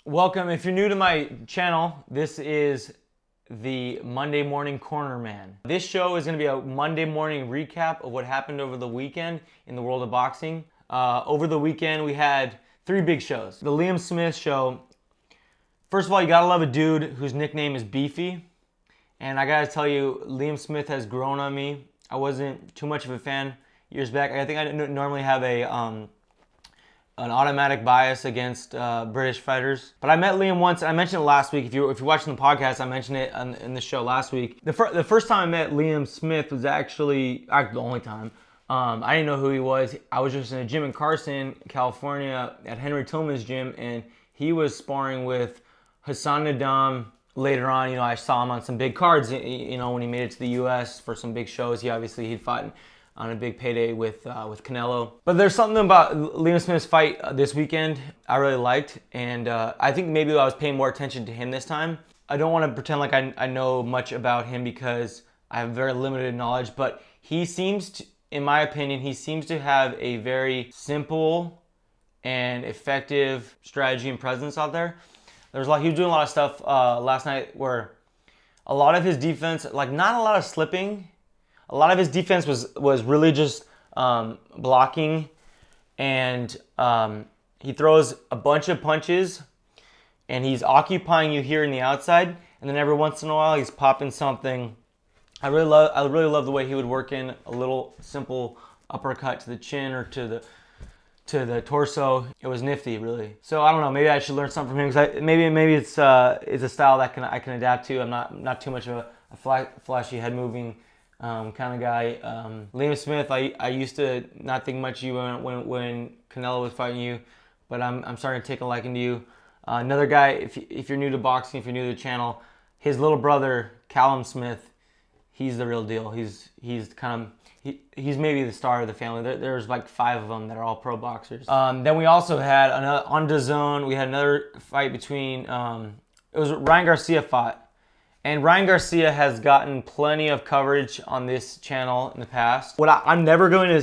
Welcome. If you're new to my channel, this is the Monday Morning Corner Man. This show is going to be a Monday morning recap of what happened over the weekend in the world of boxing. Over the weekend, we had three big shows. The Liam Smith show. First of all, you gotta love a dude whose nickname is Beefy. And I gotta tell you, Liam Smith has grown on me. I wasn't too much of a fan years back. I think I normally have an automatic bias against British fighters. But I met Liam once. I mentioned it last week. If you're watching the podcast, I mentioned it in the show last week. The first time I met Liam Smith was actually the only time. I didn't know who he was. I was just in a gym in Carson, California, at Henry Tillman's gym, and he was sparring with Hassan Nadam. Later on, I saw him on some big cards. When he made it to the U.S. for some big shows, he'd fought on a big payday with Canelo. But there's something about Liam Smith's fight this weekend I really liked, and I think maybe I was paying more attention to him this time. I don't want to pretend like I know much about him because I have very limited knowledge, but he seems to, in my opinion, he seems to have a very simple and effective strategy and presence out there. He was doing a lot of stuff last night where a lot of his defense, like not a lot of slipping. A lot of his defense was really just blocking, and he throws a bunch of punches, and he's occupying you here in the outside, and then every once in a while he's popping something. I really love the way he would work in a little simple uppercut to the chin or to the torso. It was nifty, really. So I don't know. Maybe I should learn something from him because maybe it's a style that I can adapt to. I'm not too much of a flashy head moving kind of guy. Liam Smith, I used to not think much of you when Canelo was fighting you, but I'm starting to take a liking to you. Another guy, if you're new to boxing, if you're new to the channel, his little brother Callum Smith, he's the real deal. He's maybe the star of the family. There's like 5 of them that are all pro boxers. Then we also had on DAZN, we had another fight between it was Ryan Garcia fought. And Ryan Garcia has gotten plenty of coverage on this channel in the past. I'm never going to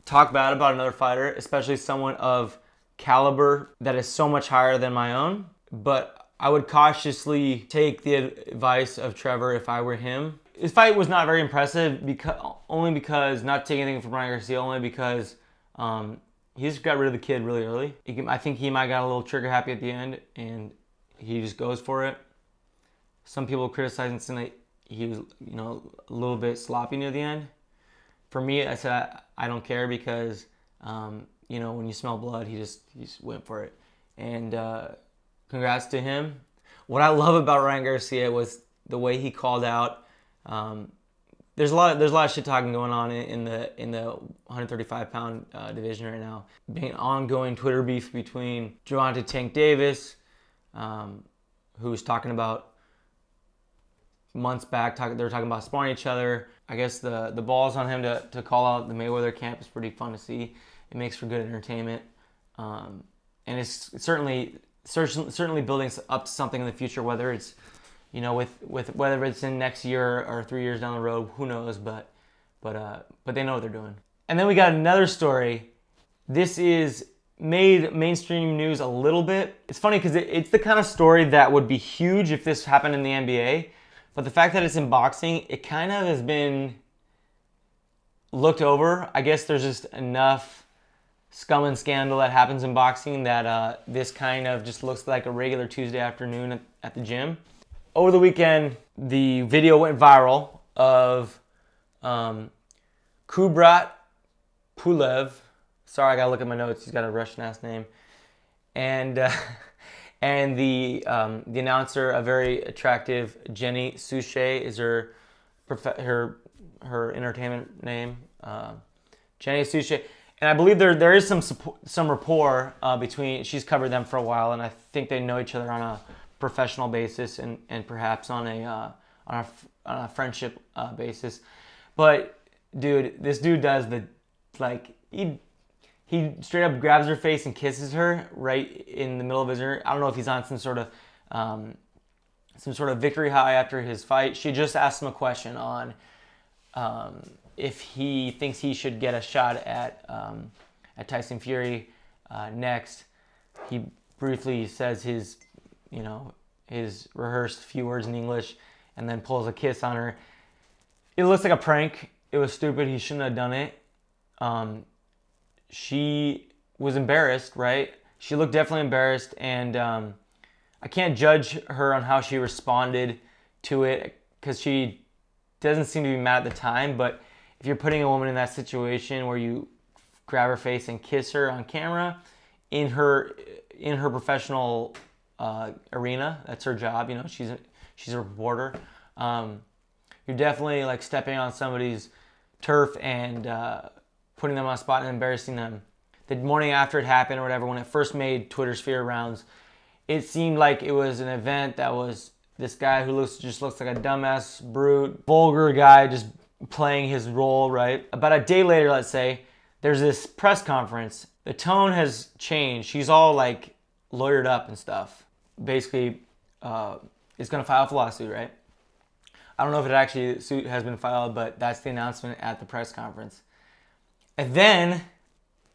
talk bad about another fighter, especially someone of caliber that is so much higher than my own. But I would cautiously take the advice of Trevor if I were him. His fight was not very impressive, only because, not taking anything from Ryan Garcia, only because he just got rid of the kid really early. I think he might got a little trigger happy at the end, and he just goes for it. Some people criticizing tonight he was, a little bit sloppy near the end. For me, I said I don't care because, when you smell blood, he just went for it. And congrats to him. What I love about Ryan Garcia was the way he called out. There's a lot of shit talking going on in the 135-pound division right now. Being ongoing Twitter beef between Gervonta Tank Davis, who's talking about months back, they were talking about sparring each other. I guess the ball's on him to call out the Mayweather camp is pretty fun to see. It makes for good entertainment, and it's certainly building up to something in the future. Whether it's whether it's in next year or 3 years down the road, who knows? But they know what they're doing. And then we got another story. This is made mainstream news a little bit. It's funny because it's the kind of story that would be huge if this happened in the NBA. But the fact that it's in boxing, it kind of has been looked over. I guess there's just enough scum and scandal that happens in boxing that this kind of just looks like a regular Tuesday afternoon at the gym. Over the weekend, the video went viral of Kubrat Pulev. Sorry, I gotta look at my notes. He's got a Russian-ass name. And the announcer, a very attractive Jenny Suchet is her entertainment name, Jenny Suchet. And I believe there is some rapport between. She's covered them for a while, and I think they know each other on a professional basis and perhaps on a friendship basis. But dude, this dude does he straight up grabs her face and kisses her right in the middle of his ear. I don't know if he's on some sort of victory high after his fight. She just asked him a question on if he thinks he should get a shot at Tyson Fury next. He briefly says his you know, his rehearsed few words in English and then pulls a kiss on her. It looks like a prank. It was stupid. He shouldn't have done it. She was embarrassed, right? She looked definitely embarrassed, and I can't judge her on how she responded to it because she doesn't seem to be mad at the time. But if you're putting a woman in that situation where you grab her face and kiss her on camera in her professional arena, that's her job. You know, she's a reporter. You're definitely like stepping on somebody's turf and putting them on a spot and embarrassing them. The morning after it happened or whatever, when it first made Twitter sphere rounds, it seemed like it was an event that was this guy who just looks like a dumbass, brute, vulgar guy just playing his role, right? About a day later, let's say, there's this press conference. The tone has changed. She's all like lawyered up and stuff. Basically, is gonna file a lawsuit, right? I don't know if it actually, the suit has been filed, but that's the announcement at the press conference. And then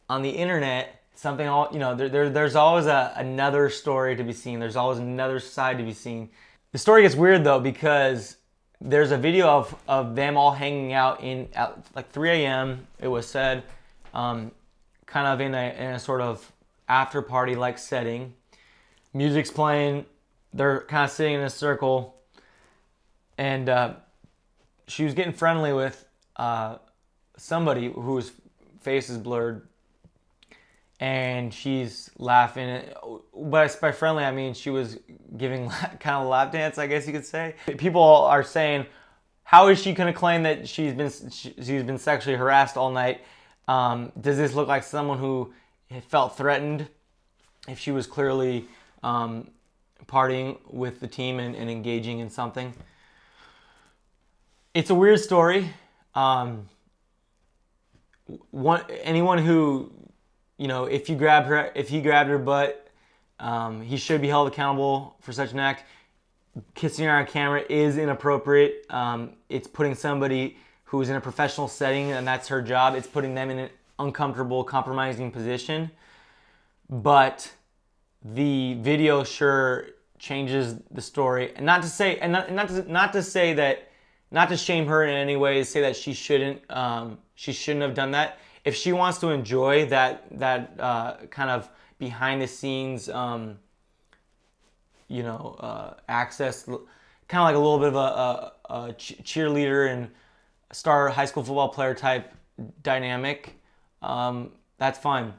on the internet, something all, you know, there's always another story to be seen. There's always another side to be seen. The story gets weird though, because there's a video of them all hanging out at like 3 a.m. It was said, kind of in a sort of after party like setting. Music's playing. They're kind of sitting in a circle, and she was getting friendly with somebody whose face is blurred, and she's laughing. But by friendly, I mean she was giving kind of a lap dance, I guess you could say. People are saying, how is she going to claim that she's been sexually harassed all night? Does this look like someone who felt threatened if she was clearly partying with the team and engaging in something? It's a weird story. Anyone who, you know, if he grabbed her butt, he should be held accountable for such an act. Kissing her on camera is inappropriate. It's putting somebody who is in a professional setting, and that's her job. It's putting them in an uncomfortable, compromising position. But the video sure changes the story, and not to shame her in any way, to say that she shouldn't have done that. If she wants to enjoy that kind of behind the scenes, access, kind of like a little bit of a cheerleader and star high school football player type dynamic, that's fine.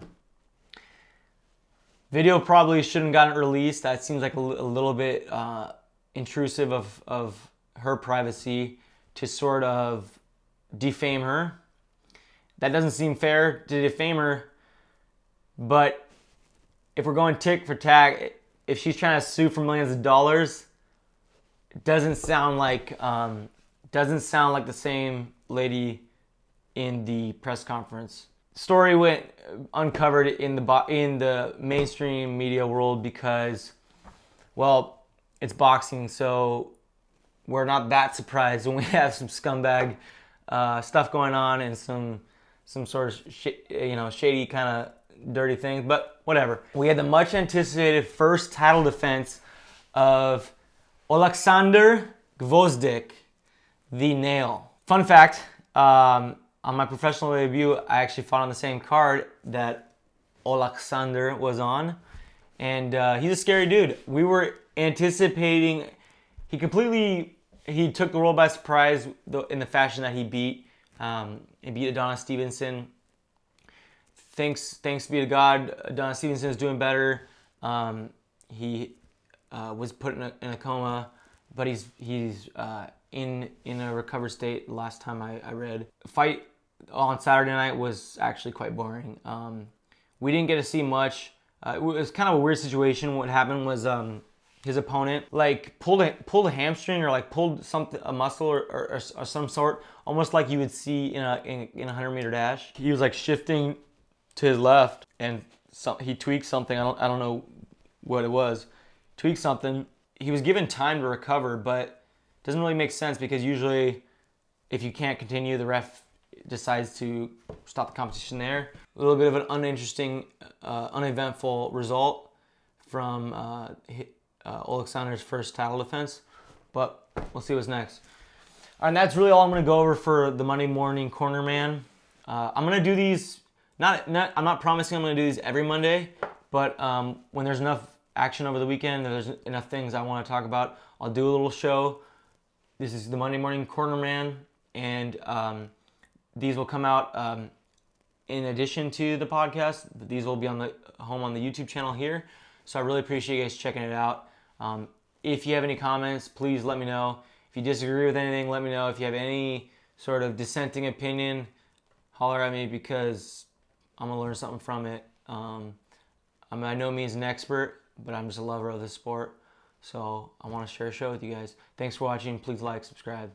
Video probably shouldn't have gotten released. That seems like a little bit intrusive of her privacy to sort of defame her. That doesn't seem fair to defame her. But if we're going tick for tack, if she's trying to sue for millions of dollars, it doesn't sound like the same lady in the press conference. Story went uncovered in the mainstream media world because, well, it's boxing, so we're not that surprised when we have some scumbag stuff going on and some sort of shady kind of dirty things, but whatever. We had the much anticipated first title defense of Alexander Gvozdyk, the Nail. Fun fact, on my professional debut, I actually fought on the same card that Alexander was on, and he's a scary dude. We were anticipating, he took the world by surprise in the fashion that he beat Adonis Stevenson. Thanks be to God, Adonis Stevenson is doing better. He was put in a coma, but he's in a recovered state last time I read. The fight on Saturday night was actually quite boring. We didn't get to see much. It was kind of a weird situation. What happened was his opponent like pulled a hamstring or like pulled a muscle or some sort, almost like you would see in a 100-meter dash. He was like shifting to his left, and he tweaked something. I don't know what it was. Tweaked something. He was given time to recover, but it doesn't really make sense because usually if you can't continue, the ref decides to stop the competition there. A little bit of an uninteresting, uneventful result from Alexander's first title defense, but we'll see what's next. All right, and that's really all I'm going to go over for the Monday morning corner man. I'm going to do these, I'm not promising I'm going to do these every Monday, but when there's enough action over the weekend, there's enough things I want to talk about, I'll do a little show. This is the Monday morning corner man, and these will come out in addition to the podcast. These will be on the YouTube channel here. So I really appreciate you guys checking it out. If you have any comments, please let me know. If you disagree with anything, let me know. If you have any sort of dissenting opinion, holler at me, because I'm gonna learn something from it. I'm by no means an expert, but I'm just a lover of the sport. So I want to share a show with you guys. Thanks for watching. Please like, subscribe.